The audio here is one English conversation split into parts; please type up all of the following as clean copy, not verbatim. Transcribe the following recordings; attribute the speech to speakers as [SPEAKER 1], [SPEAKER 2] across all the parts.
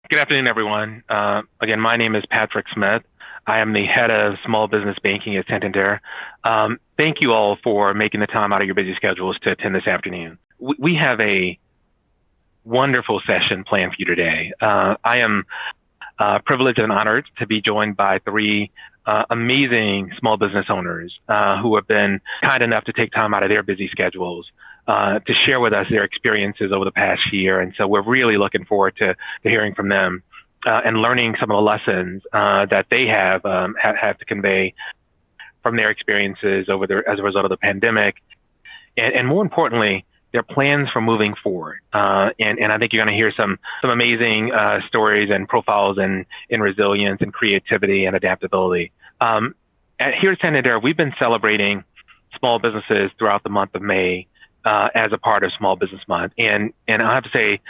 [SPEAKER 1] Good afternoon, everyone. Again, my name is Patrick Smith. I am the head of small business banking at Santander. Thank you all for making the time out of your busy schedules to attend this afternoon. We have a wonderful session planned for you today. I am privileged and honored to be joined by three amazing small business owners who have been kind enough to take time out of their busy schedules to share with us their experiences over the past year. And so we're really looking forward to hearing from them and learning some of the lessons that they have to convey from their experiences as a result of the pandemic. And more importantly, their plans for moving forward. And I think you're going to hear some amazing stories and profiles in resilience and creativity and adaptability. Here at Santander, we've been celebrating small businesses throughout the month of May as a part of Small Business Month. And I have to say,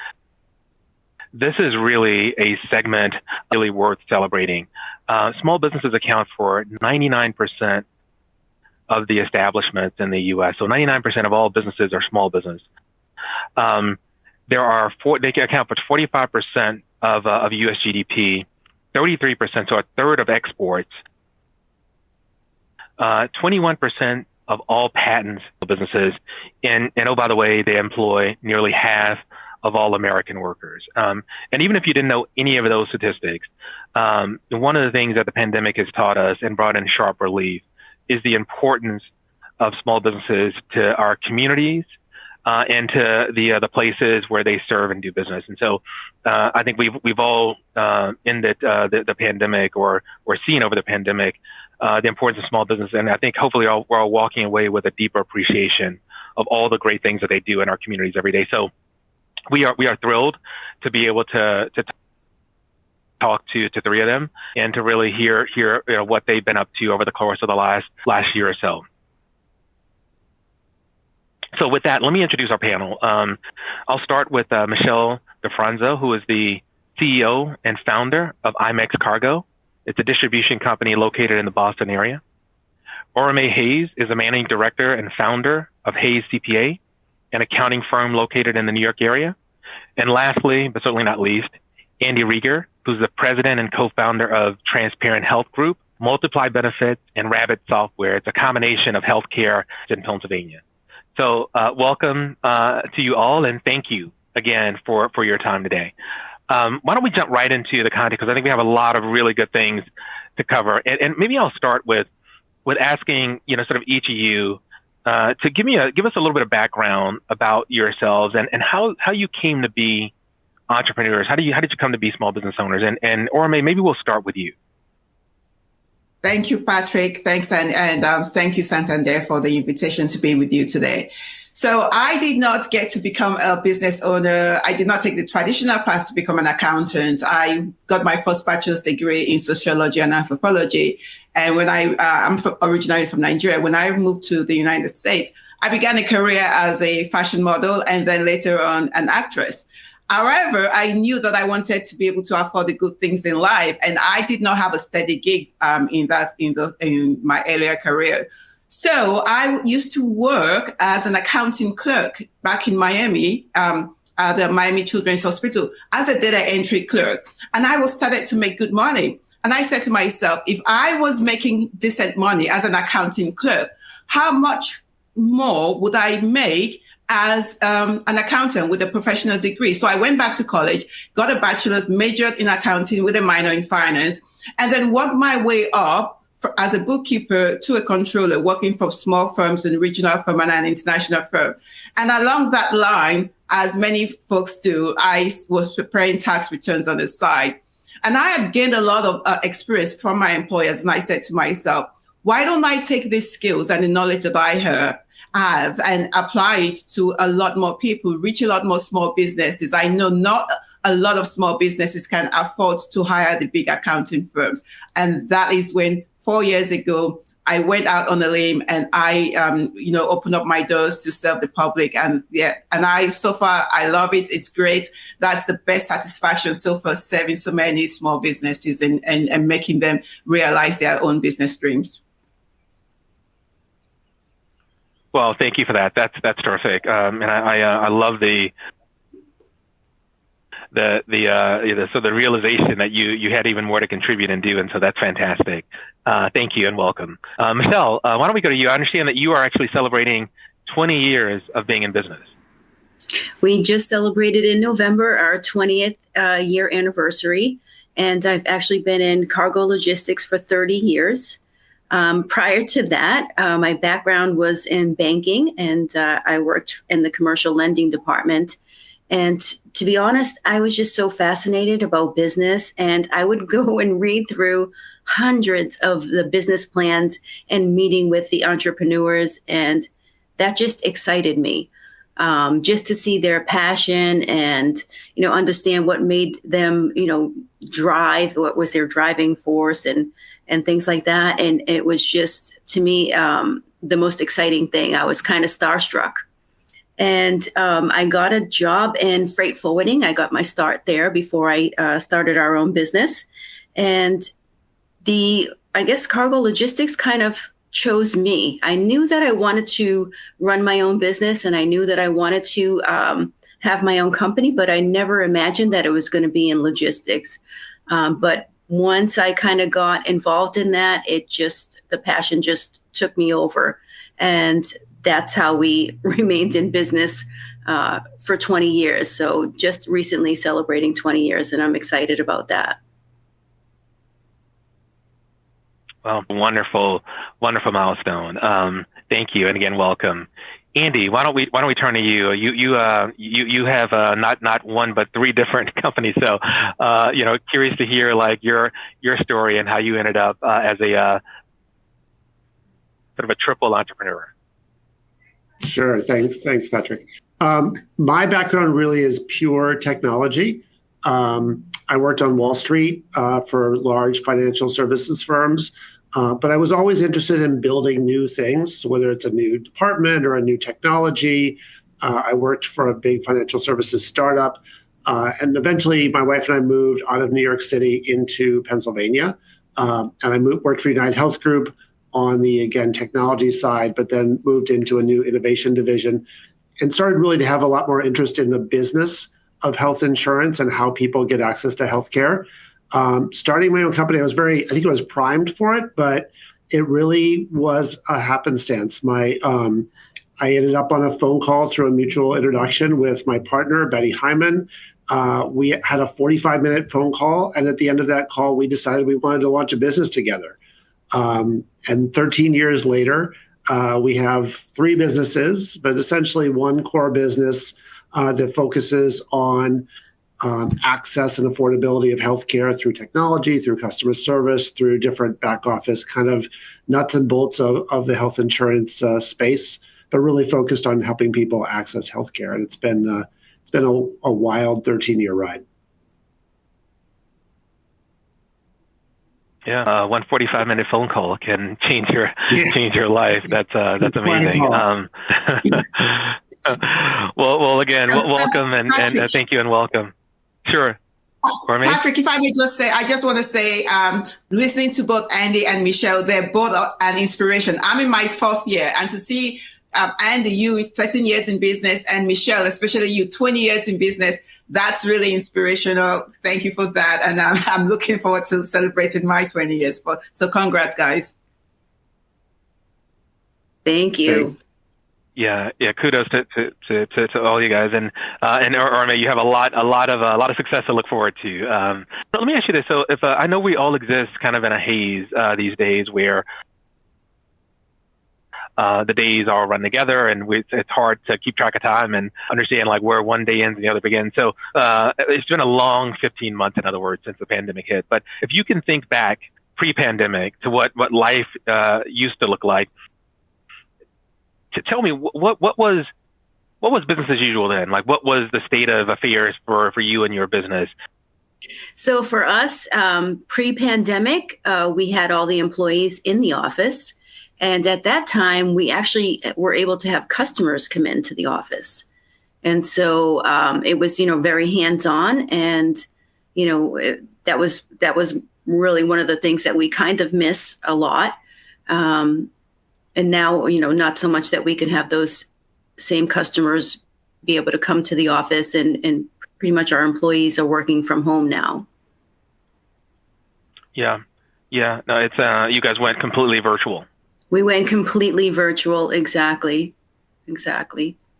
[SPEAKER 1] this is really a segment really worth celebrating. Small businesses account for 99% of the establishments in the U.S. So 99% of all businesses are small business. They can account for 45% of U.S. GDP, 33%, so a third of exports, 21% of all patents for businesses, and oh, by the way, they employ nearly half of all American workers. And even if you didn't know any of those statistics, one of the things that the pandemic has taught us and brought in sharp relief is the importance of small businesses to our communities and to the places where they serve and do business. And so I think we've all ended the pandemic or seen over the pandemic the importance of small business. And I think hopefully we're all walking away with a deeper appreciation of all the great things that they do in our communities every day. So we are thrilled to be able to talk to three of them and to really hear what they've been up to over the course of the last year or so. So with that, let me introduce our panel. I'll start with Michelle DeFronzo, who is the CEO and founder of ImEx Cargo. It's a distribution company located in the Boston area. Orome Hayes is the managing director and founder of Hayes CPA, an accounting firm located in the New York area. And lastly, but certainly not least, Andy Rieger, who's the president and co-founder of Transparent Health Group, Multiply Benefits, and Rabbit Software. It's a combination of healthcare in Pennsylvania. So welcome to you all, and thank you again for your time today. Why don't we jump right into the content, because I think we have a lot of really good things to cover. And maybe I'll start with asking, sort of each of you to give us a little bit of background about yourselves and how you came to be entrepreneurs. How did you come to be small business owners? And Orome, maybe we'll start with you.
[SPEAKER 2] Thank you, Patrick. Thanks, and thank you, Santander, for the invitation to be with you today. So I did not get to become a business owner. I did not take the traditional path to become an accountant. I got my first bachelor's degree in sociology and anthropology. And when I'm originally from Nigeria, when I moved to the United States, I began a career as a fashion model and then later on an actress. However, I knew that I wanted to be able to afford the good things in life, and I did not have a steady gig in my earlier career. So I used to work as an accounting clerk back in Miami, at the Miami Children's Hospital, as a data entry clerk, and I started to make good money. And I said to myself, if I was making decent money as an accounting clerk, how much more would I make as an accountant with a professional degree? So I went back to college, got a bachelor's, majored in accounting with a minor in finance, and then worked my way up as a bookkeeper to a controller, working for small firms and regional firm and an international firm. And along that line, as many folks do, I was preparing tax returns on the side. And I had gained a lot of experience from my employers. And I said to myself, why don't I take these skills and the knowledge that I have and apply it to a lot more people, reach a lot more small businesses. I know not a lot of small businesses can afford to hire the big accounting firms. And that is when 4 years ago, I went out on a limb and I, opened up my doors to serve the public. And so far, I love it. It's great. That's the best satisfaction so far, serving so many small businesses and making them realize their own business dreams.
[SPEAKER 1] Well, thank you for that. That's terrific. And I love the realization that you had even more to contribute and do, and so that's fantastic. Thank you and welcome, Michelle. Why don't we go to you? I understand that you are actually celebrating 20 years of being in business.
[SPEAKER 3] We just celebrated in November our 20th year anniversary, and I've actually been in cargo logistics for 30 years. Prior to that, my background was in banking, and I worked in the commercial lending department. And to be honest, I was just so fascinated about business, and I would go and read through hundreds of the business plans and meeting with the entrepreneurs, and that just excited me. Just to see their passion and, understand what made them, drive, what was their driving force and things like that. And it was just, to me, the most exciting thing. I was kind of starstruck. And I got a job in freight forwarding. I got my start there before I started our own business. And cargo logistics kind of chose me. I knew that I wanted to run my own business, and I knew that I wanted to have my own company, but I never imagined that it was going to be in logistics. But once I kind of got involved in that, the passion just took me over. And that's how we remained in business for 20 years. So just recently celebrating 20 years, and I'm excited about that.
[SPEAKER 1] Well, wonderful milestone. Thank you, and again, welcome, Andy. Why don't we turn to you? You have not one but three different companies. So, curious to hear like your story and how you ended up as a sort of a triple entrepreneur.
[SPEAKER 4] Sure. Thanks, Patrick. My background really is pure technology. I worked on Wall Street for large financial services firms. But I was always interested in building new things, whether it's a new department or a new technology. I worked for a big financial services startup. And eventually, my wife and I moved out of New York City into Pennsylvania. And I worked for United Health Group on the, again, technology side, but then moved into a new innovation division and started really to have a lot more interest in the business of health insurance and how people get access to healthcare. Starting my own company, I think I was primed for it, but it really was a happenstance. I ended up on a phone call through a mutual introduction with my partner, Betty Hyman. We had a 45-minute phone call, and at the end of that call, we decided we wanted to launch a business together. And 13 years later, we have three businesses, but essentially one core business that focuses on access and affordability of healthcare through technology, through customer service, through different back office kind of nuts and bolts of the health insurance space, but really focused on helping people access healthcare. And it's been a wild 13-year ride.
[SPEAKER 1] Yeah, one 45-minute phone call can change your life. That's amazing. Well, again, welcome and thank you and welcome. Sure.
[SPEAKER 2] Patrick, if I may just say, I just want to say, listening to both Andy and Michelle, they're both an inspiration. I'm in my 4th year, and to see Andy, you 13 years in business, and Michelle, especially you, 20 years in business, that's really inspirational. Thank you for that. And I'm looking forward to celebrating my 20 years. So congrats, guys.
[SPEAKER 3] Thank you.
[SPEAKER 4] Thanks.
[SPEAKER 1] Yeah. Kudos to all you guys, and Orme, you have a lot of success to look forward to. But let me ask you this: so, if I know we all exist kind of in a haze these days, where the days all run together, and it's hard to keep track of time and understand like where one day ends and the other begins. So it's been a long 15 months, in other words, since the pandemic hit. But if you can think back pre-pandemic to what life used to look like. Tell me what was business as usual then? Like, what was the state of affairs for you and your business?
[SPEAKER 3] So for us, pre-pandemic, we had all the employees in the office, and at that time, we actually were able to have customers come into the office, and so it was very hands-on, and that was really one of the things that we kind of miss a lot. And now, not so much that we can have those same customers be able to come to the office and pretty much our employees are working from home now.
[SPEAKER 1] Yeah. Yeah. No, it's you guys went completely virtual.
[SPEAKER 3] We went completely virtual. Exactly.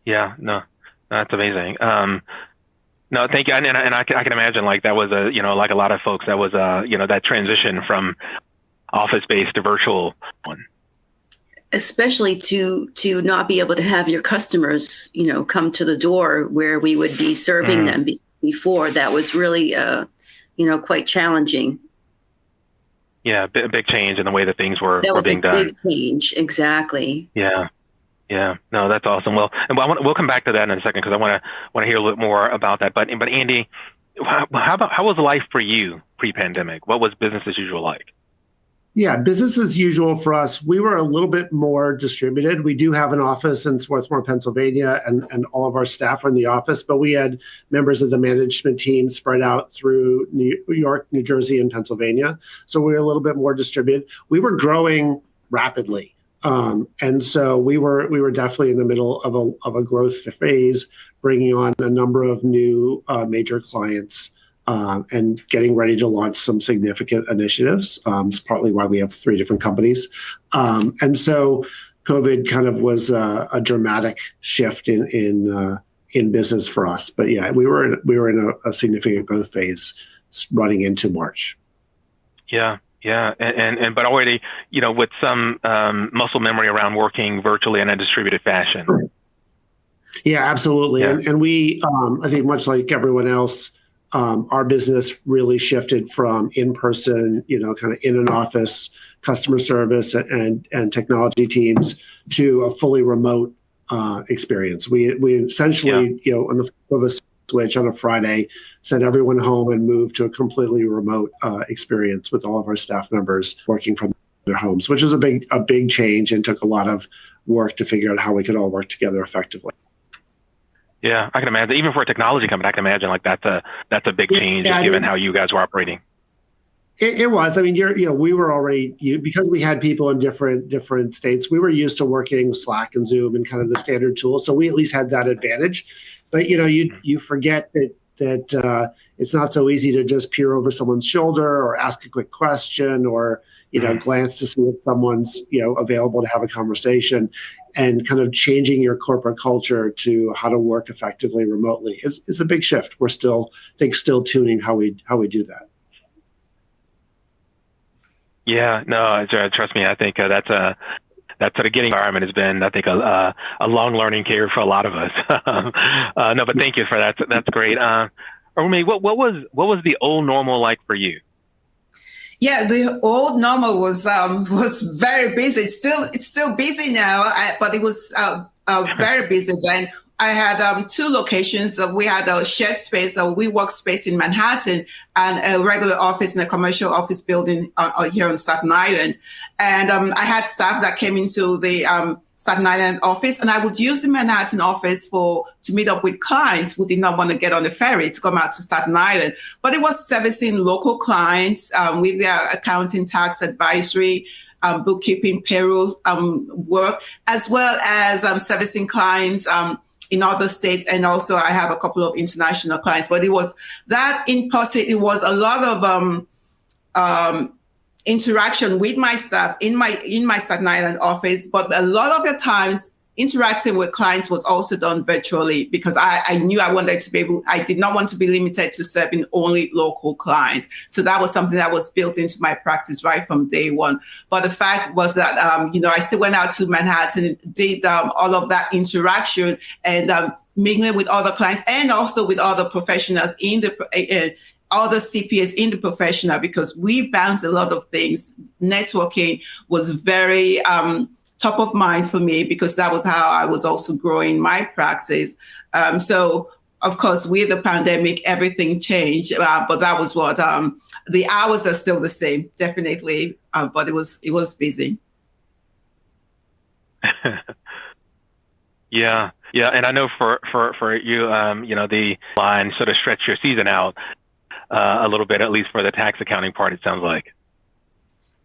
[SPEAKER 1] Yeah. No, that's amazing. No, thank you. And I can imagine like that was like a lot of folks, that was that transition from office-based to virtual one.
[SPEAKER 3] Especially to not be able to have your customers, come to the door where we would be serving them before. That was really, quite challenging.
[SPEAKER 1] Yeah, a big change in the way that things were being done.
[SPEAKER 3] That was a big change, exactly.
[SPEAKER 1] Yeah. No, that's awesome. Well, and we'll come back to that in a second because I want to hear a little bit more about that. But Andy, how was life for you pre-pandemic? What was business as usual like?
[SPEAKER 4] Yeah, business as usual for us. We were a little bit more distributed. We do have an office in Swarthmore, Pennsylvania, and all of our staff are in the office, but we had members of the management team spread out through New York, New Jersey, and Pennsylvania. So we were a little bit more distributed. We were growing rapidly. And so we were definitely in the middle of a growth phase, bringing on a number of new major clients. And getting ready to launch some significant initiatives. It's partly why we have 3 different companies. And so COVID kind of was a dramatic shift in business for us. But yeah, we were in a significant growth phase running into March.
[SPEAKER 1] Yeah. And but already, with some muscle memory around working virtually in a distributed fashion.
[SPEAKER 4] Yeah, absolutely. Yeah. And we, I think much like everyone else, our business really shifted from in-person, kind of in an office customer service and technology teams to a fully remote experience. We essentially, on the flip of a switch on a Friday, sent everyone home and moved to a completely remote experience with all of our staff members working from their homes, which is a big change and took a lot of work to figure out how we could all work together effectively.
[SPEAKER 1] Yeah, I can imagine. Even for a technology company, I can imagine like that's a big change given how you guys were operating.
[SPEAKER 4] It was. I mean, we were already because we had people in different states. We were used to working Slack and Zoom and kind of the standard tools, so we at least had that advantage. But you forget that it's not so easy to just peer over someone's shoulder or ask a quick question or glance to see if someone's available to have a conversation. And kind of changing your corporate culture to how to work effectively remotely is a big shift. We're still tuning how we do that.
[SPEAKER 1] Yeah, no, trust me. I think that sort of getting environment has been, I think, a long learning curve for a lot of us. No, but thank you for that. That's great. Rumi, what was the old normal like for you?
[SPEAKER 2] Yeah, the old normal was very busy. It's still busy now, but it was very busy then. I had 2 locations. We had a shared space, a WeWork space in Manhattan, and a regular office in a commercial office building here on Staten Island. And I had staff that came into the Staten Island office, and I would use the Manhattan office to meet up with clients who did not want to get on the ferry to come out to Staten Island. But it was servicing local clients with their accounting, tax, advisory, bookkeeping, payroll work, as well as servicing clients in other states. And also I have a couple of international clients. But it was that in person, it was a lot of interaction with my staff in my Staten Island office, but a lot of the times interacting with clients was also done virtually because I knew I did not want to be limited to serving only local clients. So that was something that was built into my practice right from day one. But the fact was that, I still went out to Manhattan, did all of that interaction and mingling with other clients and also with other professionals in the other CPAs in the professional, because we bounced a lot of things. Networking was very top of mind for me because that was how I was also growing my practice. So, of course, with the pandemic, everything changed, but that was what the hours are still the same, definitely, but it was busy.
[SPEAKER 1] Yeah, and I know for you, the line sort of stretch your season out a little bit, at least for the tax accounting part, it sounds like.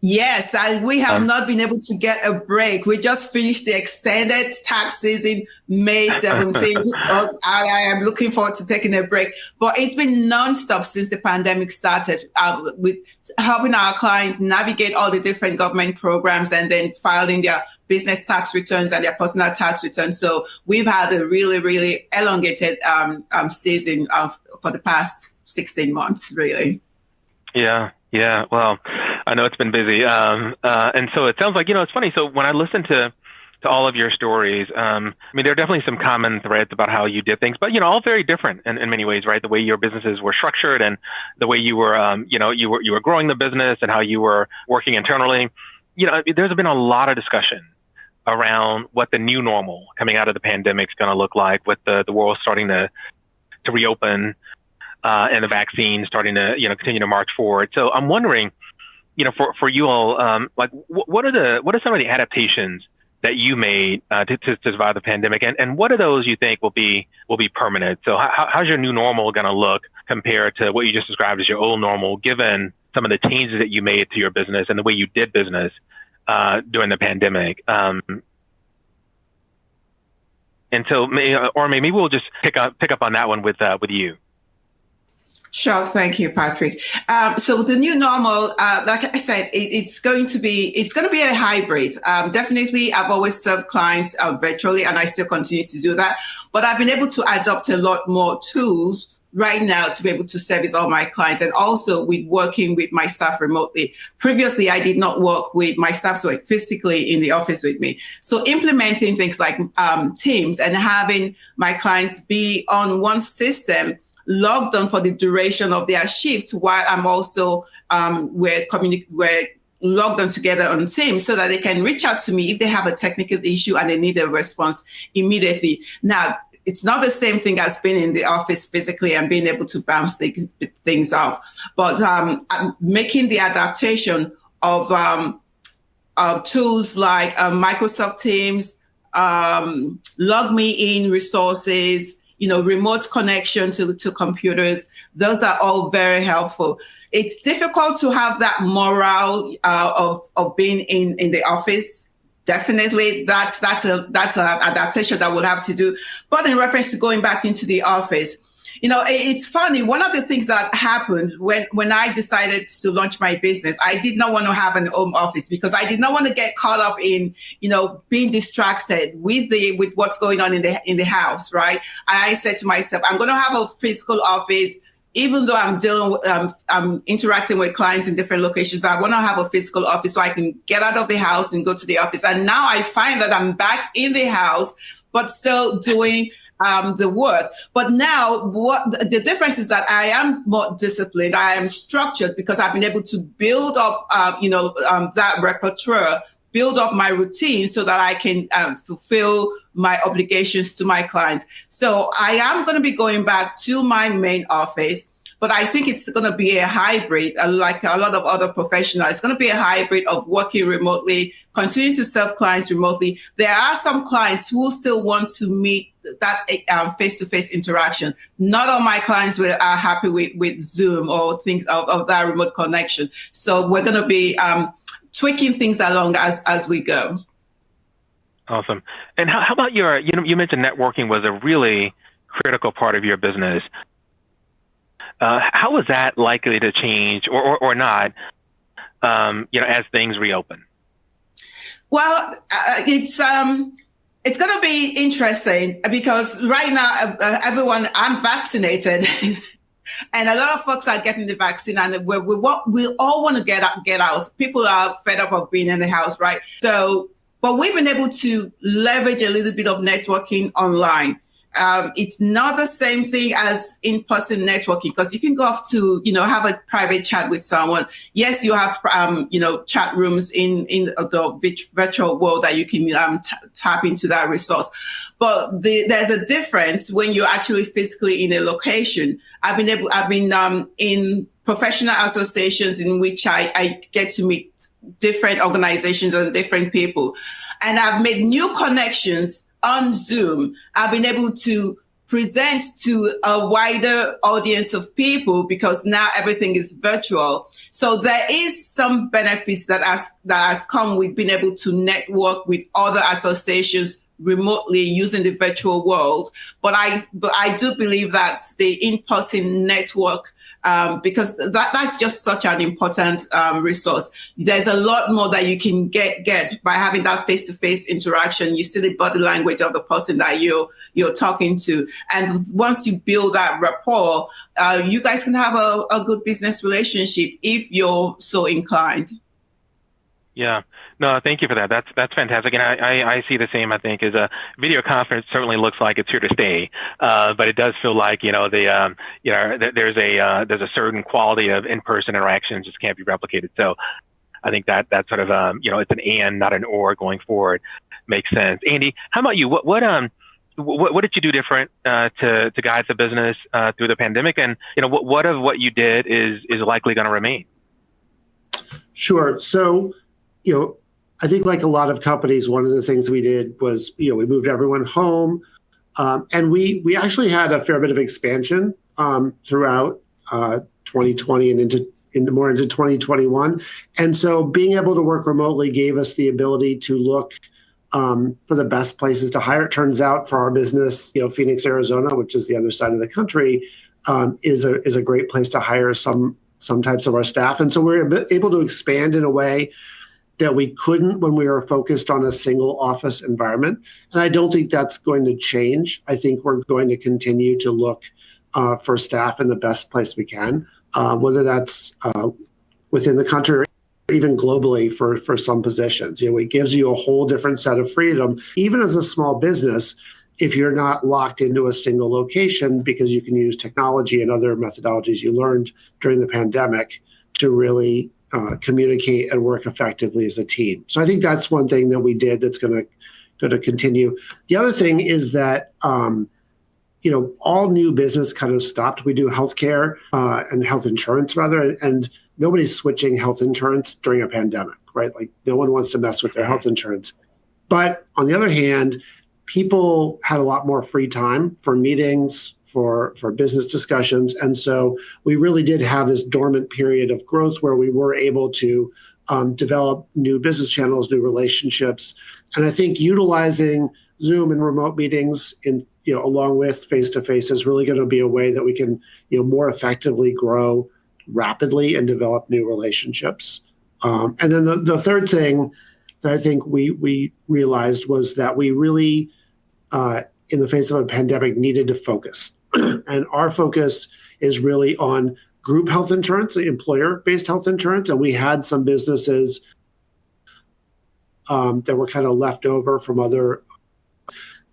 [SPEAKER 2] Yes, and we have not been able to get a break. We just finished the extended tax season, May 17th. I am looking forward to taking a break. But it's been nonstop since the pandemic started, with helping our clients navigate all the different government programs and then filing their business tax returns and their personal tax returns. So we've had a really, really elongated season for the past 16 months, really.
[SPEAKER 1] Yeah. Well, I know it's been busy. And so it sounds like, it's funny. So when I listen to all of your stories, I mean, there are definitely some common threads about how you did things, but, all very different in many ways, right? The way your businesses were structured and the way you were, you were growing the business and how you were working internally. There's been a lot of discussion around what the new normal coming out of the pandemic is going to look like, with the world starting to reopen, and the vaccine starting to, continue to march forward. So I'm wondering, for you all, like what are some of the adaptations that you made to survive the pandemic, and what are those you think will be permanent? So how's your new normal going to look compared to what you just described as your old normal, given some of the changes that you made to your business and the way you did business during the pandemic? And so, maybe we'll just pick up on that one with you.
[SPEAKER 2] Sure. Thank you, Patrick. So the new normal, like I said, it's going to be a hybrid. Definitely, I've always served clients virtually, and I still continue to do that. But I've been able to adopt a lot more tools right now to be able to service all my clients, and also with working with my staff remotely. Previously, I did not work with my staff so physically in the office with me. So implementing things like Teams and having my clients be on one system, logged on for the duration of their shift, while I'm also we're logged on together on Teams, so that they can reach out to me if they have a technical issue and they need a response immediately. Now, it's not the same thing as being in the office physically and being able to bounce things off, but I'm making the adaptation of tools like Microsoft Teams, log me in resources, remote connection to computers. Those are all very helpful. It's difficult to have that morale of being in the office. Definitely, that's an adaptation that we'll have to do. But in reference to going back into the office, it's funny. One of the things that happened when I decided to launch my business, I did not want to have an home office because I did not want to get caught up in, being distracted with what's going on in the house, right? I said to myself, I'm going to have a physical office. Even though I'm interacting with clients in different locations, I want to have a physical office so I can get out of the house and go to the office. And now I find that I'm back in the house, but still doing the work. But now what the difference is that I am more disciplined. I am structured because I've been able to build up, that repertoire, build up my routine so that I can fulfill my obligations to my clients. So I am going to be going back to my main office, but I think it's going to be a hybrid, like a lot of other professionals. It's going to be a hybrid of working remotely, continuing to serve clients remotely. There are some clients who still want to meet that face-to-face interaction. Not all my clients are happy with Zoom or things of that remote connection. So we're going to be tweaking things along as we go.
[SPEAKER 1] Awesome. And how about you mentioned networking was a really critical part of your business. How is that likely to change or not, as things reopen?
[SPEAKER 2] Well, it's going to be interesting because right now, I'm vaccinated. And a lot of folks are getting the vaccine, and we all want to get out. People are fed up of being in the house, right? So, but we've been able to leverage a little bit of networking online. It's not the same thing as in-person networking because you can go off to, have a private chat with someone. Yes, you have, chat rooms in the virtual world that you can tap into that resource. But there's a difference when you're actually physically in a location. I've been in professional associations in which I get to meet different organizations and different people. And I've made new connections on Zoom. I've been able to present to a wider audience of people because now everything is virtual. So there is some benefits that has come with being able to network with other associations remotely using the virtual world. But I do believe that the in-person network, because that's just such an important resource. There's a lot more that you can get by having that face-to-face interaction. You see the body language of the person that you're talking to, and once you build that rapport, you guys can have a good business relationship if you're so inclined.
[SPEAKER 1] Yeah. No, thank you for that. That's fantastic, and I see the same. I think as a video conference certainly looks like it's here to stay, but it does feel like there's a certain quality of in-person interactions just can't be replicated. So I think that sort of it's an and not an or going forward makes sense. Andy, how about you? What did you do different to guide the business through the pandemic, and what of what you did is likely going to remain?
[SPEAKER 4] Sure. So I think like a lot of companies, one of the things we did was, we moved everyone home, and we actually had a fair bit of expansion throughout 2020 and into 2021. And so being able to work remotely gave us the ability to look for the best places to hire. It turns out for our business, Phoenix, Arizona, which is the other side of the country, is a great place to hire some types of our staff. And so we're able to expand in a way that we couldn't when we were focused on a single office environment. And I don't think that's going to change. I think we're going to continue to look for staff in the best place we can, whether that's within the country or even globally for some positions. It gives you a whole different set of freedom, even as a small business, if you're not locked into a single location, because you can use technology and other methodologies you learned during the pandemic to really communicate and work effectively as a team. So I think that's one thing that we did that's going to continue. The other thing is that all new business kind of stopped. We do healthcare and health insurance rather, and nobody's switching health insurance during a pandemic, right? Like no one wants to mess with their health insurance. But on the other hand, people had a lot more free time for meetings, for business discussions. And so we really did have this dormant period of growth where we were able to develop new business channels, new relationships. And I think utilizing Zoom and remote meetings along with face-to-face is really going to be a way that we can more effectively grow rapidly and develop new relationships. And then the third thing that I think we realized was that we really, in the face of a pandemic, needed to focus. And our focus is really on group health insurance, employer-based health insurance. And we had some businesses that were kind of left over from other.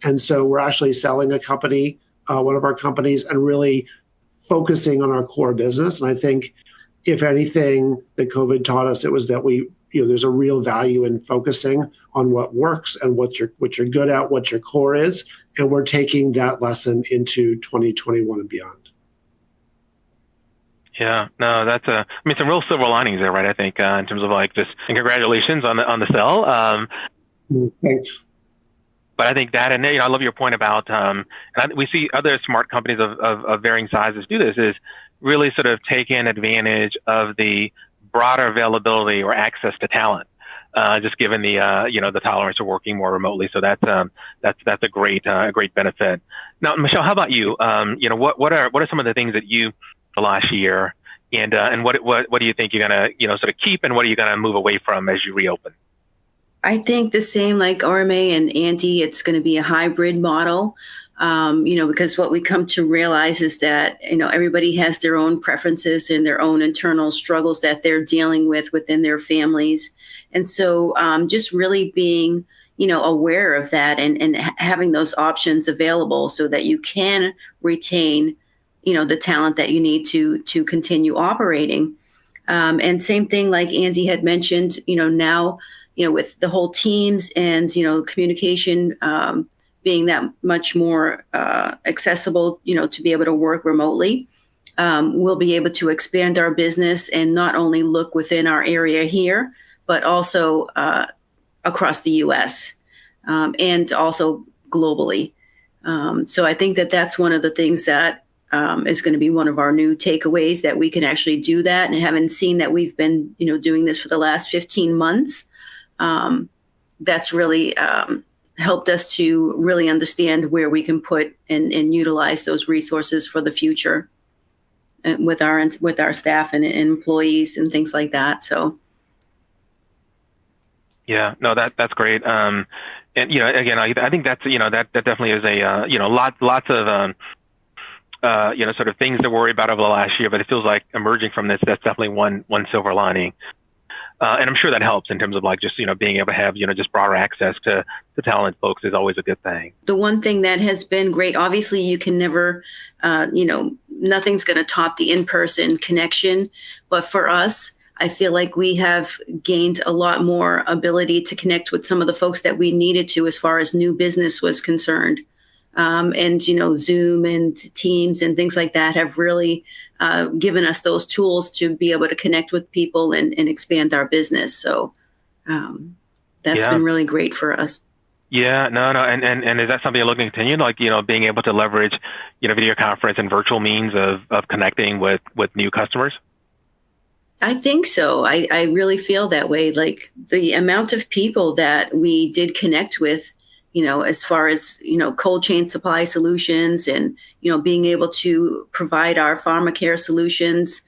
[SPEAKER 4] And so we're actually selling a company, one of our companies, and really focusing on our core business. And I think if anything that COVID taught us, it was that there's a real value in focusing on what works and what you're good at, what your core is. And we're taking that lesson into 2021 and beyond.
[SPEAKER 1] Yeah, no, that's some real silver linings there, right? I think in terms of and congratulations on the sell.
[SPEAKER 4] Thanks.
[SPEAKER 1] But I think that, and I love your point about, we see other smart companies of varying sizes do this, is really sort of taking advantage of the broader availability or access to talent, just given the the tolerance of working more remotely. So that's a great benefit. Now, Michelle, how about you? What are some of the things that you last year, and what do you think you're gonna sort of keep, and what are you gonna move away from as you reopen?
[SPEAKER 3] I think the same like RMA and Andy, it's going to be a hybrid model, because what we come to realize is that, everybody has their own preferences and their own internal struggles that they're dealing with within their families. And so just really being, aware of that and having those options available so that you can retain, the talent that you need to continue operating. And same thing like Andy had mentioned, now, with the whole teams and, communication being that much more accessible, to be able to work remotely, we'll be able to expand our business and not only look within our area here, but also across the U.S. And also globally. So I think that that's one of the things that is going to be one of our new takeaways, that we can actually do that. And having seen that we've been, doing this for the last 15 months, that's really helped us to really understand where we can put and utilize those resources for the future with our staff and employees and things like that. So.
[SPEAKER 1] Yeah, no, that's great. And again, I think that's that definitely is a lots of sort of things to worry about over the last year, but it feels like emerging from this, that's definitely one silver lining. And I'm sure that helps in terms of like just being able to have just broader access to talent folks is always a good thing.
[SPEAKER 3] The one thing that has been great, obviously you can never, nothing's going to top the in-person connection, but for us, I feel like we have gained a lot more ability to connect with some of the folks that we needed to as far as new business was concerned. And, Zoom and Teams and things like that have really given us those tools to be able to connect with people and expand our business. So that's been really great for us.
[SPEAKER 1] Yeah, no. And is that something you're looking to continue? Like, being able to leverage, video conference and virtual means of connecting with new customers?
[SPEAKER 3] I think so. I really feel that way. Like the amount of people that we did connect with, as far as, cold chain supply solutions and, being able to provide our pharma care solutions,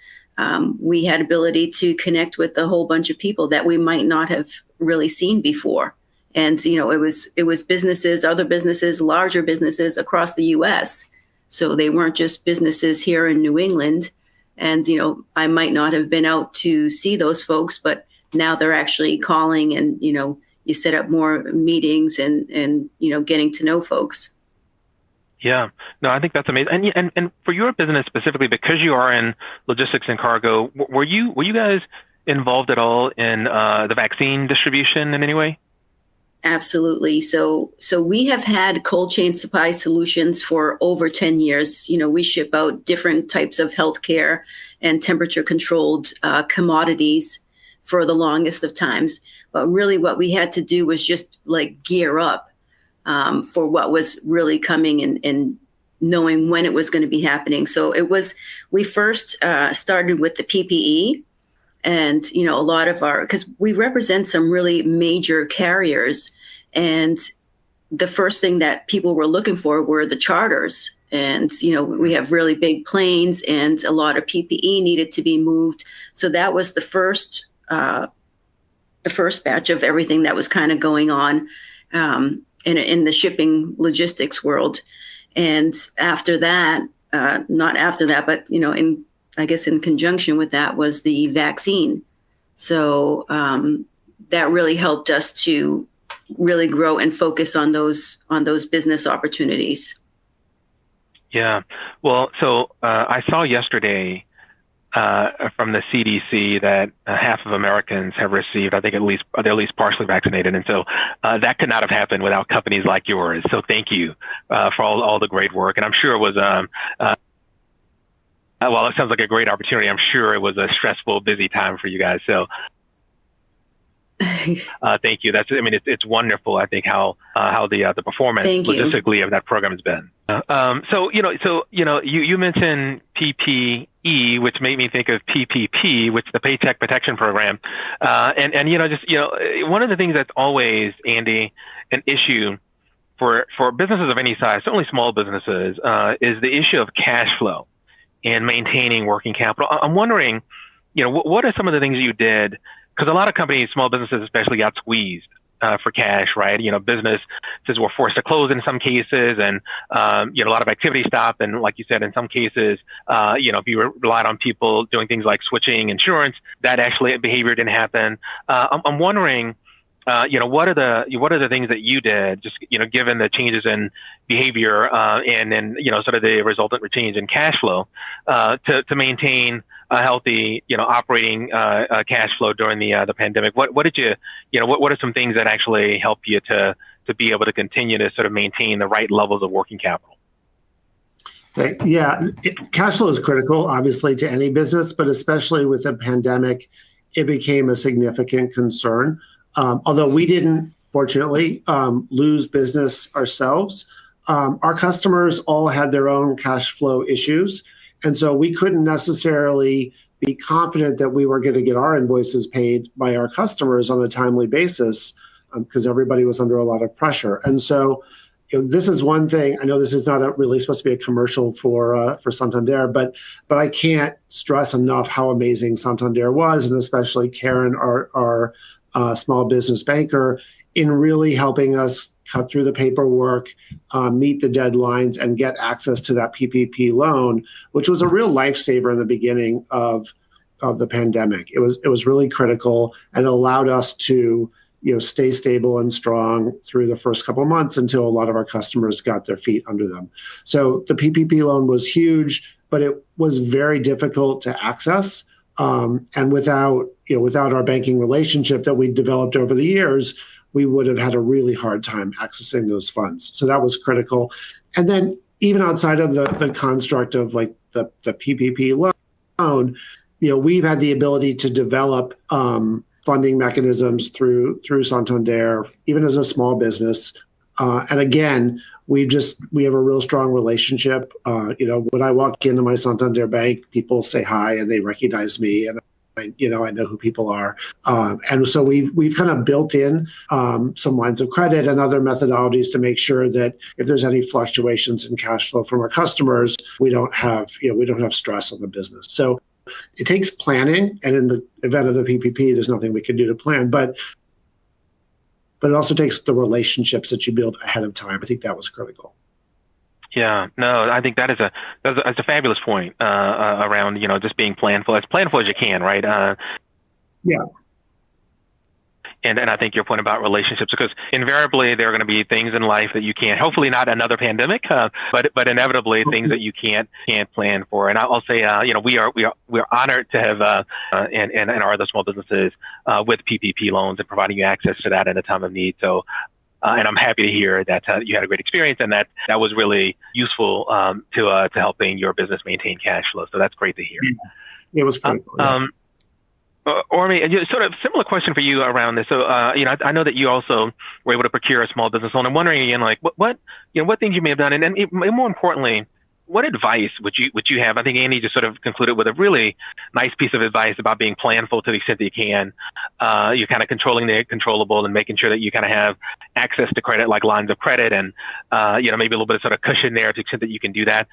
[SPEAKER 3] we had ability to connect with a whole bunch of people that we might not have really seen before. And, it was businesses, other businesses, larger businesses across the U.S. So they weren't just businesses here in New England. And, I might not have been out to see those folks, but now they're actually calling and, you set up more meetings and getting to know folks.
[SPEAKER 1] Yeah, no, I think that's amazing. And for your business specifically, because you are in logistics and cargo, were you guys involved at all in the vaccine distribution in any way?
[SPEAKER 3] Absolutely. So we have had cold chain supply solutions for over 10 years. We ship out different types of healthcare and temperature controlled commodities for the longest of times. But really what we had to do was just like gear up for what was really coming and knowing when it was going to be happening. So we first started with the PPE. And, a lot of because we represent some really major carriers, and the first thing that people were looking for were the charters. And, we have really big planes and a lot of PPE needed to be moved. So that was the first batch of everything that was kind of going on in the shipping logistics world. And after that, not after that, but, I guess in conjunction with that was the vaccine. So that really helped us to really grow and focus on those business opportunities.
[SPEAKER 1] Yeah. Well, so I saw yesterday from the CDC that half of Americans have received, I think they're at least partially vaccinated. And so that could not have happened without companies like yours. So thank you for all the great work. And I'm sure it was well, it sounds like a great opportunity. I'm sure it was a stressful, busy time for you guys. So thank you. It's wonderful. I think how the performance logistically of that program has been. So you mentioned PPE, which made me think of PPP, which is the Paycheck Protection Program. One of the things that's always, Andy, an issue for businesses of any size, certainly small businesses, is the issue of cash flow and maintaining working capital. I'm wondering, what are some of the things you did? Because a lot of companies, small businesses especially, got squeezed for cash, right? Businesses were forced to close in some cases, and a lot of activity stopped. And like you said, in some cases, if you relied on people doing things like switching insurance, that actually behavior didn't happen. I'm wondering, what are the things that you did, just given the changes in behavior and then sort of the resultant change in cash flow to maintain a healthy operating cash flow during the pandemic? What did you what are some things that actually help you to be able to continue to sort of maintain the right levels of working capital?
[SPEAKER 4] Yeah, cash flow is critical, obviously, to any business, but especially with the pandemic, it became a significant concern. Although we didn't, fortunately, lose business ourselves, our customers all had their own cash flow issues. And so we couldn't necessarily be confident that we were going to get our invoices paid by our customers on a timely basis because everybody was under a lot of pressure. And so this is one thing. I know this is not really supposed to be a commercial for Santander, but I can't stress enough how amazing Santander was, and especially Karen, our small business banker, in really helping us cut through the paperwork, meet the deadlines, and get access to that PPP loan, which was a real lifesaver in the beginning of the pandemic. It was really critical and allowed us to stay stable and strong through the first couple of months until a lot of our customers got their feet under them. So the PPP loan was huge, but it was very difficult to access. And without our banking relationship that we developed over the years, we would have had a really hard time accessing those funds. So that was critical. And then even outside of the construct of like the PPP loan, we've had the ability to develop funding mechanisms through Santander, even as a small business. And again, we have a real strong relationship. When I walk into my Santander Bank, people say hi and they recognize me, and I know who people are. And so we've kind of built in some lines of credit and other methodologies to make sure that if there's any fluctuations in cash flow from our customers, we don't have stress on the business. So it takes planning, and in the event of the PPP, there's nothing we can do to plan, but it also takes the relationships that you build ahead of time. I think that was critical.
[SPEAKER 1] Yeah, no, I think that's a fabulous point around just being planful as you can, right?
[SPEAKER 4] Yeah.
[SPEAKER 1] And I think your point about relationships, because invariably there are going to be things in life that you can't, hopefully not another pandemic, but inevitably things that you can't plan for. And I'll say, we're honored to have and our other small businesses with PPP loans and providing you access to that at a time of need. So, and I'm happy to hear that you had a great experience and that was really useful to helping your business maintain cash flow. So that's great to hear.
[SPEAKER 4] It was critical.
[SPEAKER 1] Ormi, sort of similar question for you around this. So, I know that you also were able to procure a small business loan. I'm wondering again, like what things you may have done, and more importantly, what advice would you have? I think Andy just sort of concluded with a really nice piece of advice about being planful to the extent that you can. You're kind of controlling the controllable and making sure that you kind of have access to credit, like lines of credit, and maybe a little bit of sort of cushion there to the extent that you can do that.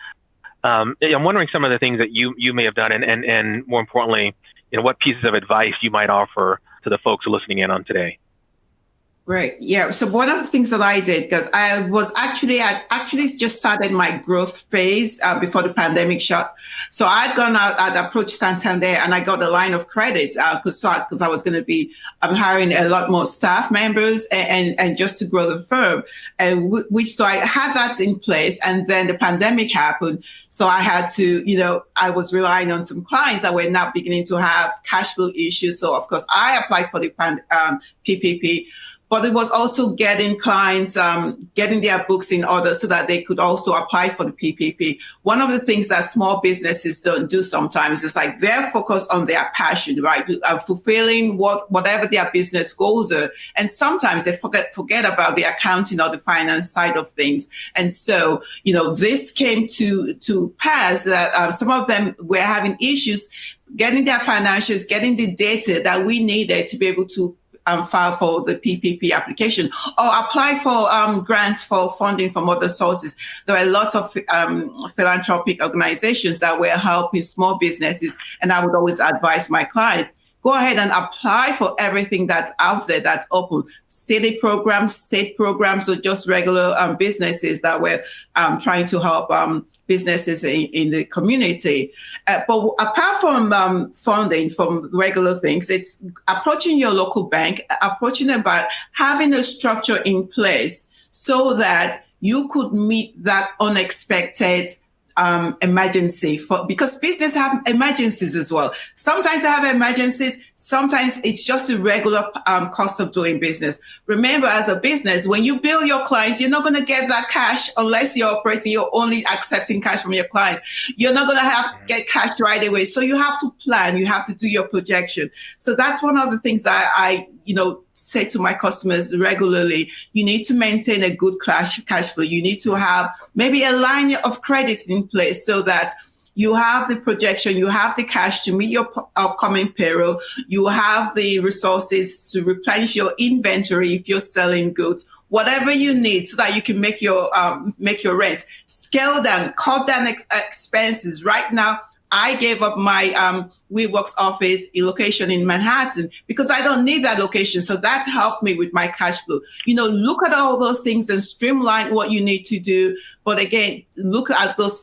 [SPEAKER 1] I'm wondering some of the things that you may have done, and more importantly, what pieces of advice you might offer to the folks listening in on today.
[SPEAKER 2] Right. Yeah. So one of the things that I did, because I just started my growth phase before the pandemic shut. So I'd gone out, I'd approached Santander, and I got a line of credit because I was going to be hiring a lot more staff members and just to grow the firm. So I had that in place, and then the pandemic happened. So I had to, I was relying on some clients that were now beginning to have cash flow issues. So of course I applied for the PPP. But it was also getting clients, getting their books in order so that they could also apply for the PPP. One of the things that small businesses don't do sometimes is like they're focused on their passion, right? Fulfilling whatever their business goals are. And sometimes they forget about the accounting or the finance side of things. And so, this came to pass that some of them were having issues getting their financials, getting the data that we needed to be able to file for the PPP application or apply for grant for funding from other sources. There are lots of philanthropic organizations that were helping small businesses, and I would always advise my clients, go ahead and apply for everything that's out there, that's open. City programs, state programs, or just regular businesses that were trying to help businesses in the community. But apart from funding, from regular things, it's approaching your local bank, approaching them by having a structure in place so that you could meet that unexpected emergency because business have emergencies as well. Sometimes they have emergencies. Sometimes it's just a regular cost of doing business. Remember, as a business, when you bill your clients, you're not going to get that cash unless you're operating. You're only accepting cash from your clients. You're not going to get cash right away. So you have to plan. You have to do your projection. So that's one of the things I say to my customers regularly, you need to maintain a good cash flow. You need to have maybe a line of credits in place so that you have the projection, you have the cash to meet your upcoming payroll, you have the resources to replenish your inventory if you're selling goods, whatever you need so that you can make your rent. Scale down, cut down expenses. Right now, I gave up my WeWorks office location in Manhattan because I don't need that location. So that's helped me with my cash flow. Look at all those things and streamline what you need to do. But again, look at those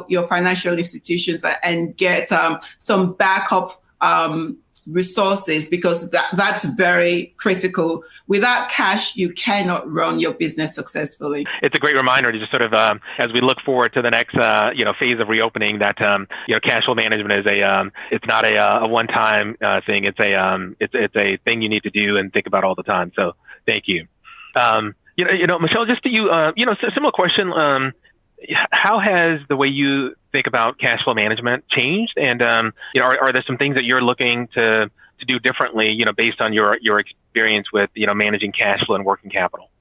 [SPEAKER 2] your financial institutions and get some backup resources, because that's very critical. Without cash, you cannot run your business successfully.
[SPEAKER 1] It's a great reminder to just sort of, as we look forward to the next, phase of reopening, that cash flow management is it's not a one-time thing. It's a thing you need to do and think about all the time. So thank you. Michelle, just to you, similar question. How has the way you think about cash flow management changed? And are there some things that you're looking to do differently, based on your experience with managing cash flow and working capital?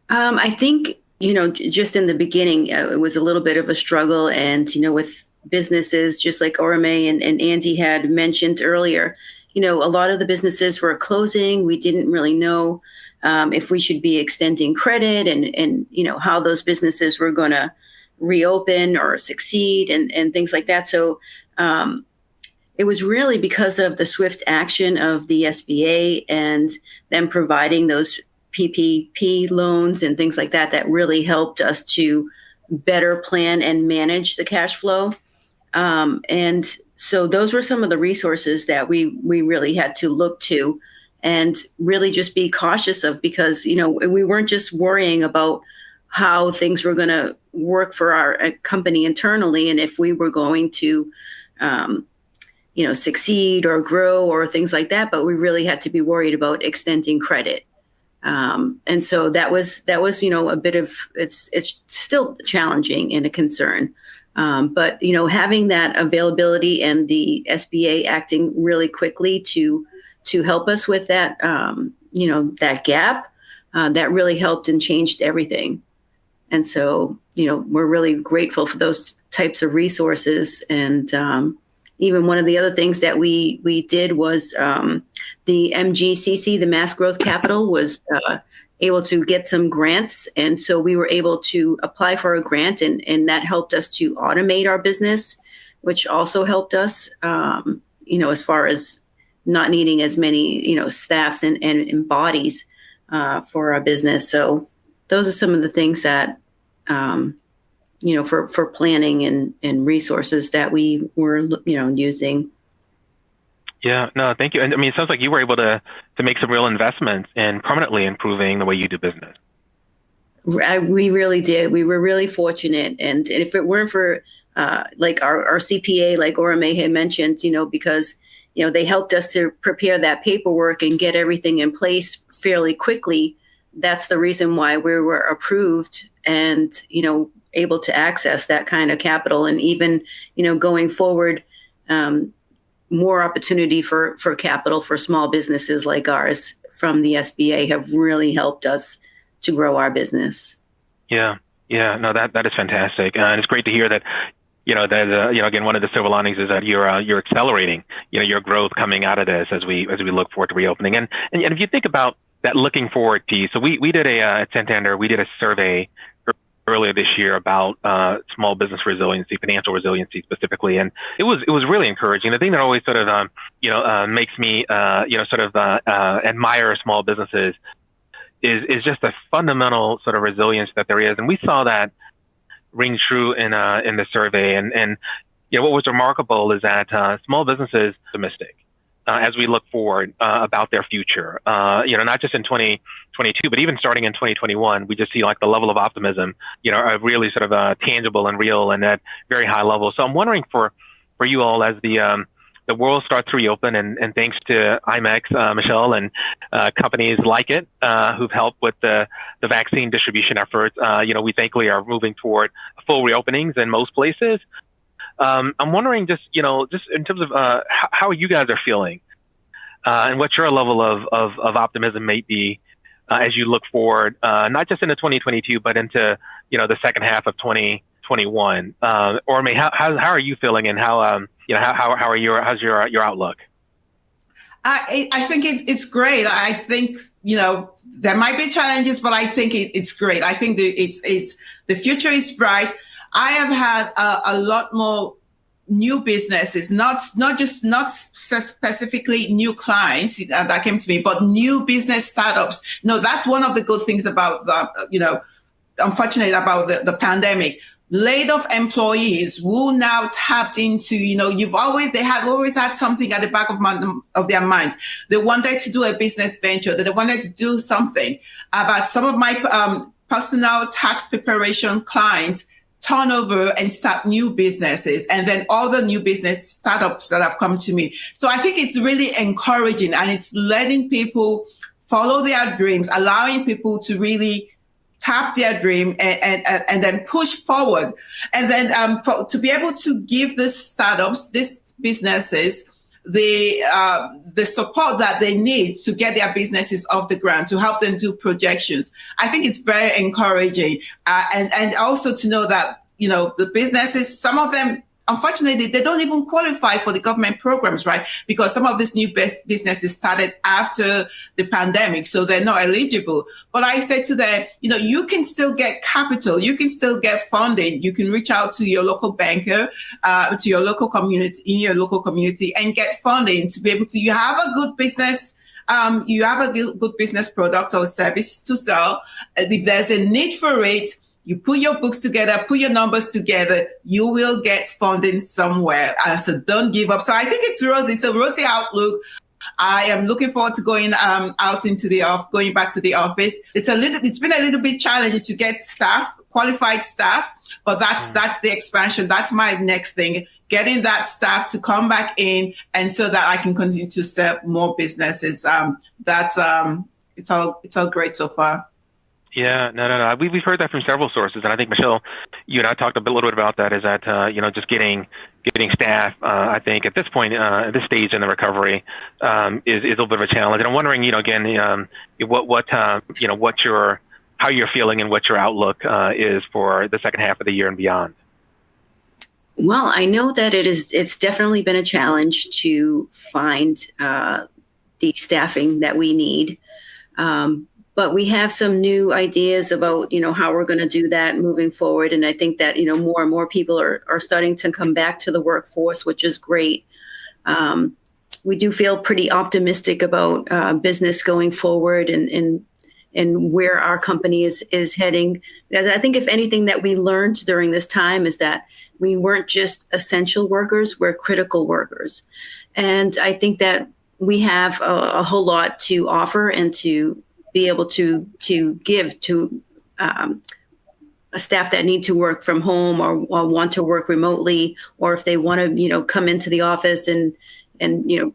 [SPEAKER 3] I think just in the beginning, it was a little bit of a struggle, and with businesses just like Orome and Andy had mentioned earlier, a lot of the businesses were closing. We didn't really know if we should be extending credit and how those businesses were going to reopen or succeed and things like that. So it was really because of the swift action of the SBA and them providing those PPP loans and things like that really helped us to better plan and manage the cash flow. And so those were some of the resources that we really had to look to and really just be cautious of, because, we weren't just worrying about how things were going to work for our company internally and if we were going to, succeed or grow or things like that, but we really had to be worried about extending credit. And so that was, a bit of, it's still challenging and a concern. But, having that availability and the SBA acting really quickly to help us with that, that gap, that really helped and changed everything. And so, we're really grateful for those types of resources. And even one of the other things that we did was the MGCC, the Mass Growth Capital, was able to get some grants. And so we were able to apply for a grant, and that helped us to automate our business, which also helped us, as far as not needing as many, staffs and bodies for our business. So those are some of the things that, for planning and resources that we were, using.
[SPEAKER 1] Yeah, no, thank you. And I mean, it sounds like you were able to make some real investments in permanently improving the way you do business.
[SPEAKER 3] We really did. We were really fortunate. And if it weren't for like our CPA, like Orome had mentioned, because, they helped us to prepare that paperwork and get everything in place fairly quickly. That's the reason why we were approved and, able to access that kind of capital. And even, going forward, more opportunity for capital for small businesses like ours from the SBA have really helped us to grow our business. Yeah,
[SPEAKER 1] no, that is fantastic. And it's great to hear that, again, one of the silver linings is that you're accelerating, your growth coming out of this as we look forward to reopening. And if you think about that looking forward piece, so we did at Santander, we did a survey earlier this year about small business resiliency, financial resiliency specifically, and it was really encouraging. The thing that always sort of makes me admire small businesses is just the fundamental sort of resilience that there is, and we saw that ring true in the survey. And what was remarkable is that small businesses are optimistic as we look forward about their future. Not just in 2022, but even starting in 2021, we just see like the level of optimism, are really sort of tangible and real and at very high level. So I'm wondering for you all, as the world starts to reopen, and thanks to ImEx, Michelle, and companies like it who've helped with the vaccine distribution efforts, we thankfully are moving toward full reopenings in most places. I'm wondering just in terms of how you guys are feeling and what your level of optimism may be as you look forward, not just into 2022, but into the second half of 2021. Or how are you feeling, and how's your outlook?
[SPEAKER 2] I think it's great. I think there might be challenges, but I think it's great. I think the future is bright. I have had a lot more new businesses, not specifically new clients that came to me, but new business startups. That's one of the good things about unfortunately about the pandemic. Laid off employees who now tapped into, they always had something at the back of their minds. They wanted to do a business venture, that they wanted to do something. About some of my personal tax preparation clients turn over and start new businesses, and then all the new business startups that have come to me. So I think it's really encouraging, and it's letting people follow their dreams, allowing people to really tap their dream and then push forward. And then to be able to give these startups, these businesses, the support that they need to get their businesses off the ground, to help them do projections. I think it's very encouraging. And also to know that, the businesses, some of them, unfortunately, they don't even qualify for the government programs, right? Because some of these new businesses started after the pandemic, so they're not eligible. But I say to them, you can still get capital, you can still get funding. You can reach out to your local banker, to your local community, in your local community, and get funding to be able to. You have a good business. You have a good business product or service to sell. If there's a need for it, you put your books together, put your numbers together, you will get funding somewhere. So don't give up. So I think it's rosy. It's a rosy outlook. I am looking forward to going going back to the office. It's been a little bit challenging to get staff, qualified staff, but that's the expansion. That's my next thing. Getting that staff to come back in, and so that I can continue to serve more businesses. It's all great so far.
[SPEAKER 1] Yeah, no. We've heard that from several sources, and I think, Michelle, you and I talked a little bit about that. Is that just getting staff? I think at this point, at this stage in the recovery, is a little bit of a challenge. And I'm wondering, again, how you're feeling and what your outlook is for the second half of the year and beyond.
[SPEAKER 3] Well, I know that it's definitely been a challenge to find the staffing that we need. But we have some new ideas about, how we're going to do that moving forward. And I think that, more and more people are starting to come back to the workforce, which is great. We do feel pretty optimistic about business going forward and where our company is heading. I think if anything that we learned during this time is that we weren't just essential workers, we're critical workers. And I think that we have a whole lot to offer and to be able to give to a staff that need to work from home or want to work remotely, or if they want to, come into the office and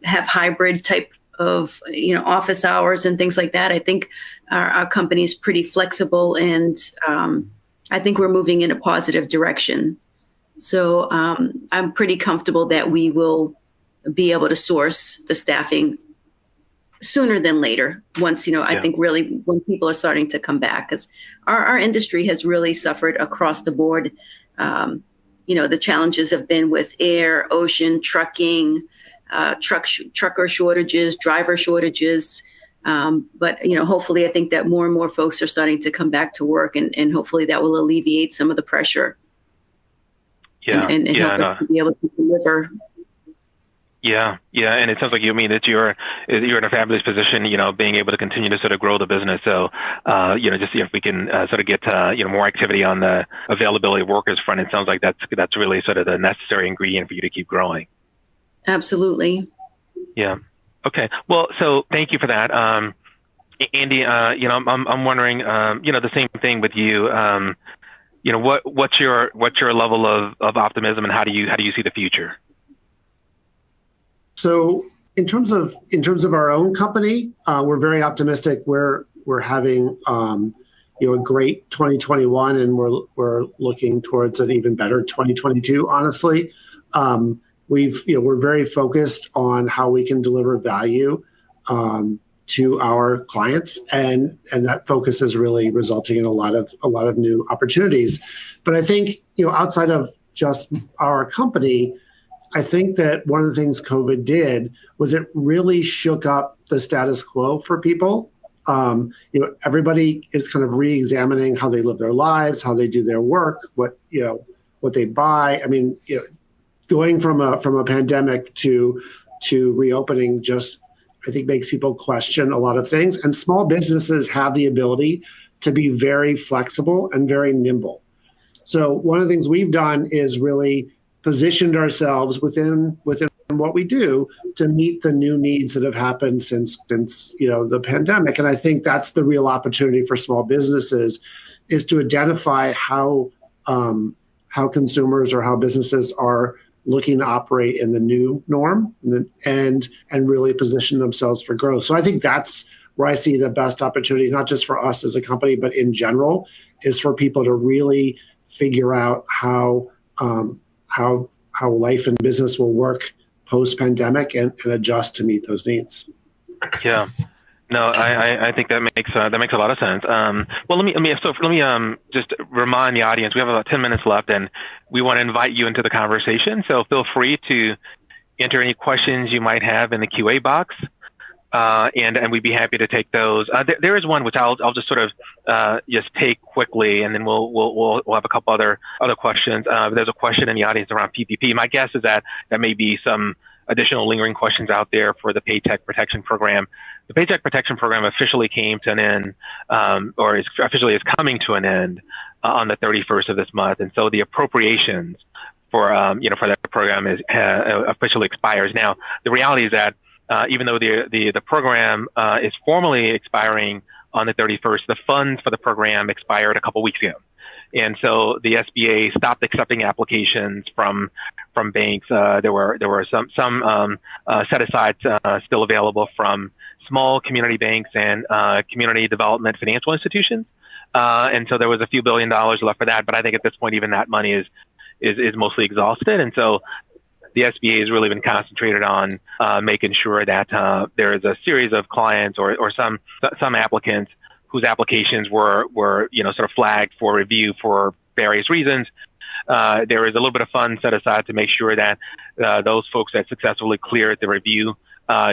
[SPEAKER 3] have hybrid type of, office hours and things like that. I think our company is pretty flexible, and I think we're moving in a positive direction. So I'm pretty comfortable that we will be able to source the staffing sooner than later, once, I think really when people are starting to come back, because our industry has really suffered across the board. The challenges have been with air, ocean, trucking, trucker shortages, driver shortages. But hopefully I think that more and more folks are starting to come back to work, and hopefully that will alleviate some of the pressure. And help us to be able to deliver.
[SPEAKER 1] Yeah, and it sounds like that you're in a fabulous position, being able to continue to sort of grow the business. So, just see if we can sort of get more activity on the availability of workers front. It sounds like that's really sort of the necessary ingredient for you to keep growing.
[SPEAKER 3] Absolutely.
[SPEAKER 1] Yeah. Okay. Well, so thank you for that, Andy. I'm wondering, the same thing with you. What's your level of optimism, and how do you see the future?
[SPEAKER 4] So in terms of our own company, we're very optimistic. We're having a great 2021, and we're looking towards an even better 2022. Honestly, we're very focused on how we can deliver value to our clients, and that focus is really resulting in a lot of new opportunities. But I think, outside of just our company, I think that one of the things COVID did was it really shook up the status quo for people. Everybody is kind of re-examining how they live their lives, how they do their work, what they buy. I mean, going from a pandemic to reopening just, I think, makes people question a lot of things. And small businesses have the ability to be very flexible and very nimble. So one of the things we've done is really positioned ourselves within what we do to meet the new needs that have happened since the pandemic. And I think that's the real opportunity for small businesses, is to identify how consumers or how businesses are looking to operate in the new norm and really position themselves for growth. So I think that's where I see the best opportunity, not just for us as a company, but in general, is for people to really figure out how life and business will work post-pandemic and adjust to meet those needs.
[SPEAKER 1] Yeah. No, I think that makes a lot of sense. Well, let me just remind the audience, we have about 10 minutes left, and we want to invite you into the conversation. So feel free to enter any questions you might have in the QA box, and we'd be happy to take those. There is one which I'll just sort of just take quickly, and then we'll have a couple other questions. There's a question in the audience around PPP. My guess is that may be some additional lingering questions out there for the Paycheck Protection Program. The Paycheck Protection Program officially came to an end, or is coming to an end on the 31st of this month, and so the appropriations for that program officially expires. Now, the reality is that even though the program is formally expiring on the 31st, the funds for the program expired a couple weeks ago. And so the SBA stopped accepting applications from banks. There were some set asides still available from small community banks and community development financial institutions. And so there was a few $1 billion left for that. But I think at this point, even that money is mostly exhausted. And so the SBA has really been concentrated on making sure that there is a series of clients or some applicants whose applications were sort of flagged for review for various reasons. There is a little bit of funds set aside to make sure that those folks that successfully cleared the review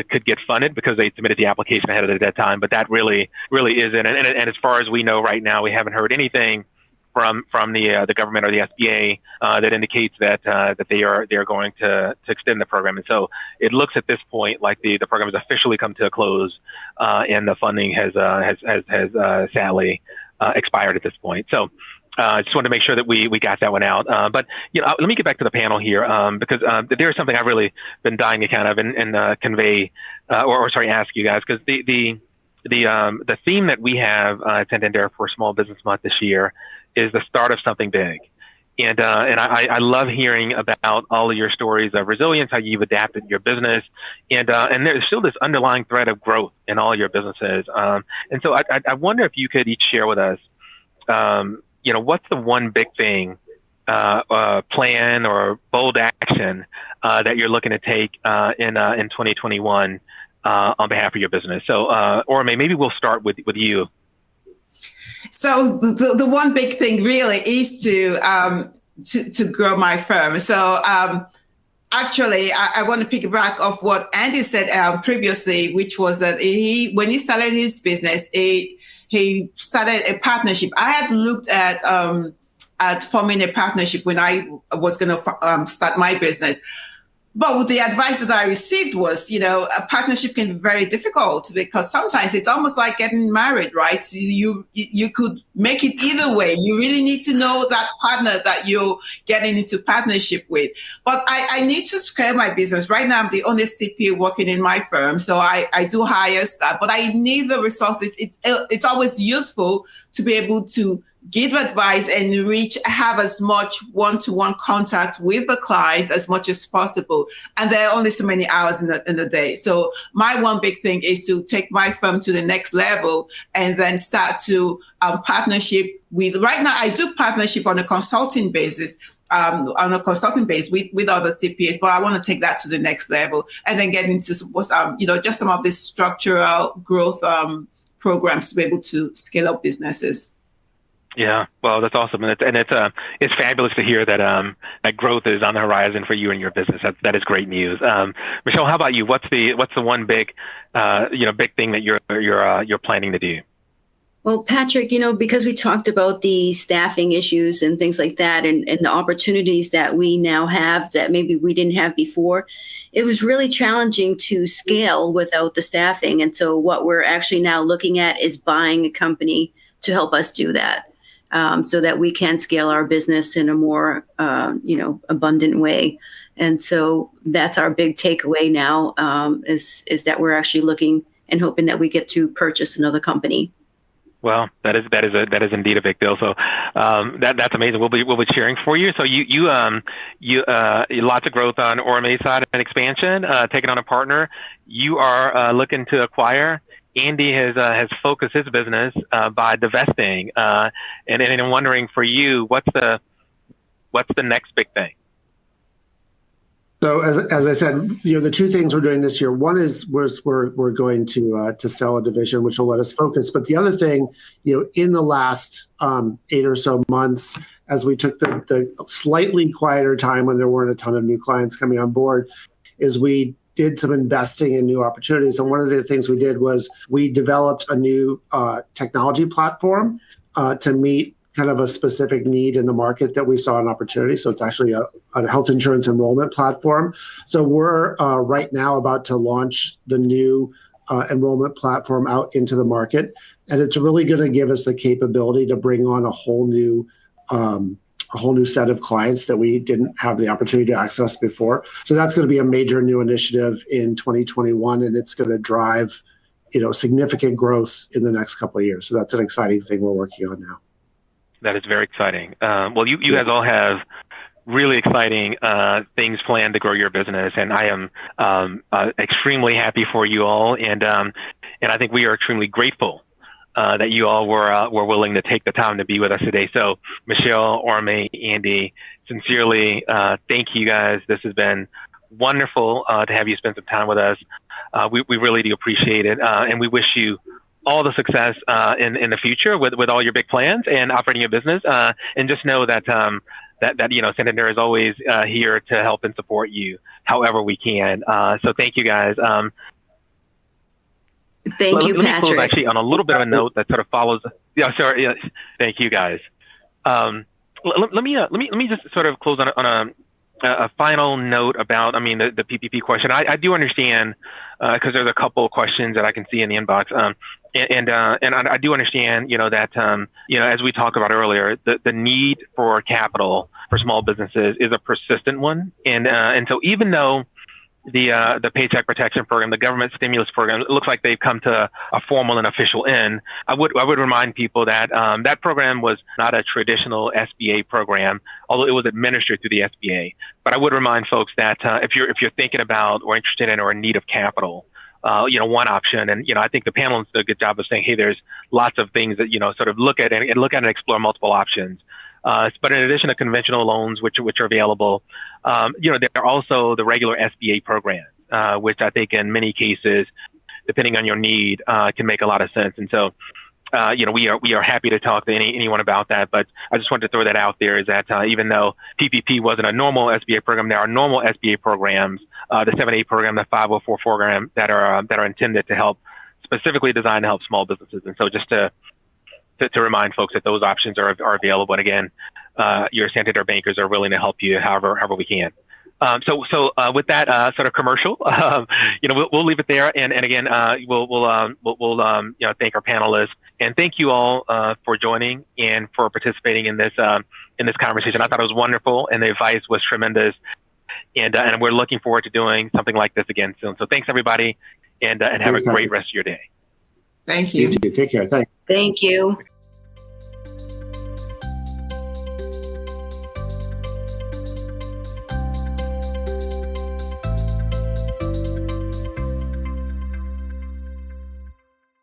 [SPEAKER 1] could get funded because they submitted the application ahead of the deadline. But that really isn't. And as far as we know right now, we haven't heard anything from the government or the SBA that indicates that they are going to extend the program. And so it looks at this point like the program has officially come to a close, and the funding has sadly expired at this point. So I just wanted to make sure that we got that one out. But let me get back to the panel here because there's something I've really been dying to kind of and convey ask you guys, because the theme that we have at Santander for Small Business Month this year is the start of something big. And I love hearing about all of your stories of resilience, how you've adapted your business, and there's still this underlying thread of growth in all your businesses. And so I wonder if you could each share with us, what's the one big thing, plan or bold action that you're looking to take in 2021 on behalf of your business. So, or maybe we'll start with you.
[SPEAKER 2] So the one big thing really is to grow my firm. So actually, I want to piggyback off what Andy said previously, which was that when he started his business, he started a partnership. I had looked at forming a partnership when I was going to start my business. But with the advice that I received was, a partnership can be very difficult because sometimes it's almost like getting married, right? So you could make it either way. You really need to know that partner that you're getting into partnership with. But I need to scale my business. Right now, I'm the only CPA working in my firm. So I do hire staff, but I need the resources. It's always useful to be able to give advice and have as much one-to-one contact with the clients as much as possible. And there are only so many hours in a day. So my one big thing is to take my firm to the next level and then start to partnership with, right now I do partnership on a consulting basis. on a consulting base with other CPAs, but I want to take that to the next level and then get into just some of these structural growth programs to be able to scale up businesses.
[SPEAKER 1] Yeah, well, that's awesome, and it's fabulous to hear that that growth is on the horizon for you and your business. That is great news. Michelle, how about you? What's the one big big thing that you're planning to do?
[SPEAKER 3] Well, Patrick, because we talked about the staffing issues and things like that, and the opportunities that we now have that maybe we didn't have before, it was really challenging to scale without the staffing. And so what we're actually now looking at is buying a company to help us do that. So that we can scale our business in a more, abundant way. And so that's our big takeaway now, is that we're actually looking and hoping that we get to purchase another company.
[SPEAKER 1] Well, that is indeed a big deal. So that's amazing. We'll be cheering for you. So you lots of growth on ORMA side and expansion, taking on a partner. You are looking to acquire. Andy has focused his business by divesting, and I'm wondering for you, what's the next big thing?
[SPEAKER 4] So as I said, the two things we're doing this year. One is we're going to sell a division, which will let us focus. But the other thing, in the last 8 or so months, as we took the slightly quieter time when there weren't a ton of new clients coming on board, is we did some investing in new opportunities. And one of the things we did was we developed a new technology platform to meet kind of a specific need in the market that we saw an opportunity. So it's actually a health insurance enrollment platform. So we're right now about to launch the new enrollment platform out into the market. And it's really going to give us the capability to bring on a whole new set of clients that we didn't have the opportunity to access before. So that's going to be a major new initiative in 2021, and it's going to drive, significant growth in the next couple of years. So that's an exciting thing we're working on now.
[SPEAKER 1] That is very exciting. Well, you guys all have really exciting things planned to grow your business, and I am extremely happy for you all, and I think we are extremely grateful that you all were willing to take the time to be with us today. So Michelle, Orme, Andy, sincerely, thank you guys. This has been wonderful to have you spend some time with us. We really do appreciate it, and we wish you all the success in the future with all your big plans and operating your business. And just know that Santander is always here to help and support you however we can. So thank you guys.
[SPEAKER 3] Thank you,
[SPEAKER 1] Patrick. Let me close actually on a little bit of a note that sort of follows. Yeah, sorry. Yeah, thank you, guys. Let me just sort of close on a final note about, the PPP question. I do understand because there's a couple of questions that I can see in the inbox, and I do understand, that as we talked about earlier, the need for capital for small businesses is a persistent one, and so even though the Paycheck Protection Program, the government stimulus program, it looks like they've come to a formal and official end. I would remind people that that program was not a traditional SBA program, although it was administered through the SBA. But I would remind folks that if you're thinking about or interested in or in need of capital, one option, and I think the panel did a good job of saying, hey, there's lots of things that sort of look at and explore multiple options. But in addition to conventional loans, which are available, there are also the regular SBA programs, which I think in many cases, depending on your need, can make a lot of sense. And so, we are happy to talk to anyone about that. But I just wanted to throw that out there, is that even though PPP wasn't a normal SBA program, there are normal SBA programs, the 7A program, the 504 program that are intended to help, specifically designed to help small businesses. And so just to remind folks that those options are available. And again, your Santander bankers are willing to help you however we can. So with that sort of commercial, we'll leave it there. And again, we'll thank our panelists and thank you all for joining and for participating in this conversation. I thought it was wonderful, and the advice was tremendous. And we're looking forward to doing something like this again soon. So thanks everybody, and have a great rest of your day.
[SPEAKER 2] Thank you.
[SPEAKER 4] You too. Take care. Thanks.
[SPEAKER 3] Thank you.